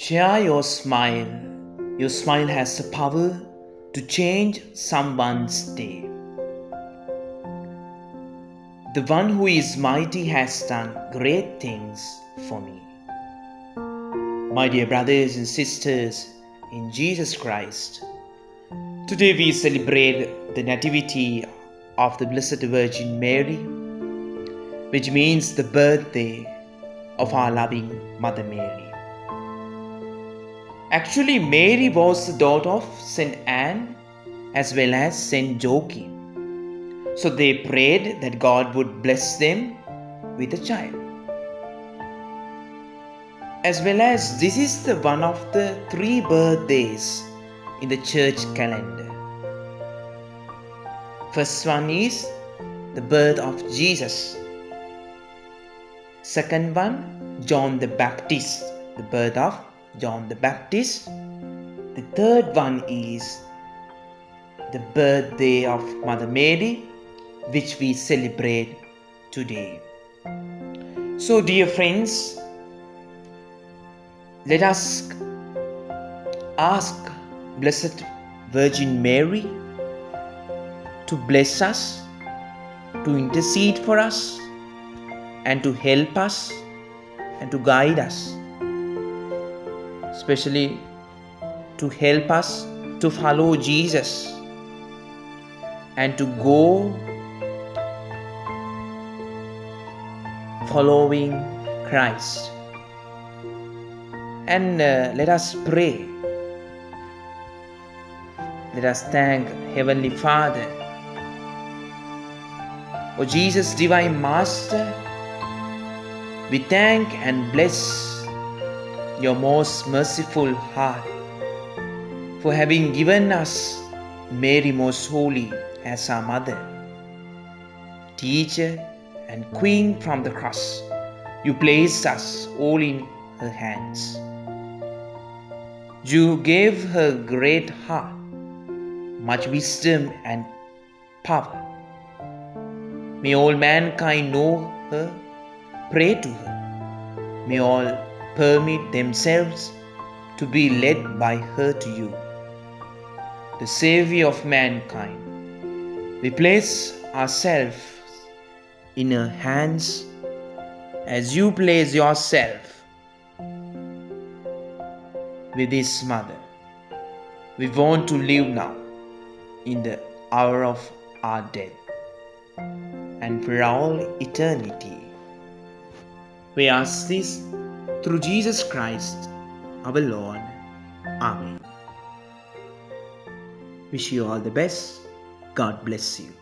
Share your smile. Your smile has the power to change someone's day. The one who is mighty has done great things for me. My dear brothers and sisters in Jesus Christ, today we celebrate the Nativity of the Blessed Virgin Mary, which means the birthday of our loving Mother Mary. Actually, Mary was the daughter of Saint Anne as well as Saint Joachim. So they prayed that God would bless them with a child. As well as this is the one of the 3 birthdays in the church calendar. First one is the birth of Jesus. Second one, John the Baptist, the birth of John the Baptist. The third one is the birthday of Mother Mary, which we celebrate today. So, dear friends, let us ask Blessed Virgin Mary to bless us, to intercede for us, and to help us and to guide us, especially to help us to follow Jesus and to go following Christ. And let us pray. Let us thank Heavenly Father. O Jesus, Divine Master, we thank and bless your most merciful heart for having given us Mary Most Holy as our Mother, Teacher, and Queen from the cross. You placed us all in her hands. You gave her great heart, much wisdom and power. May all mankind know her, pray to her. May all permit themselves to be led by her to you, the Savior of mankind. We place ourselves in her hands as you place yourself with this Mother. We want to live now in the hour of our death and for all eternity. We ask this through Jesus Christ, our Lord. Amen. Wish you all the best. God bless you.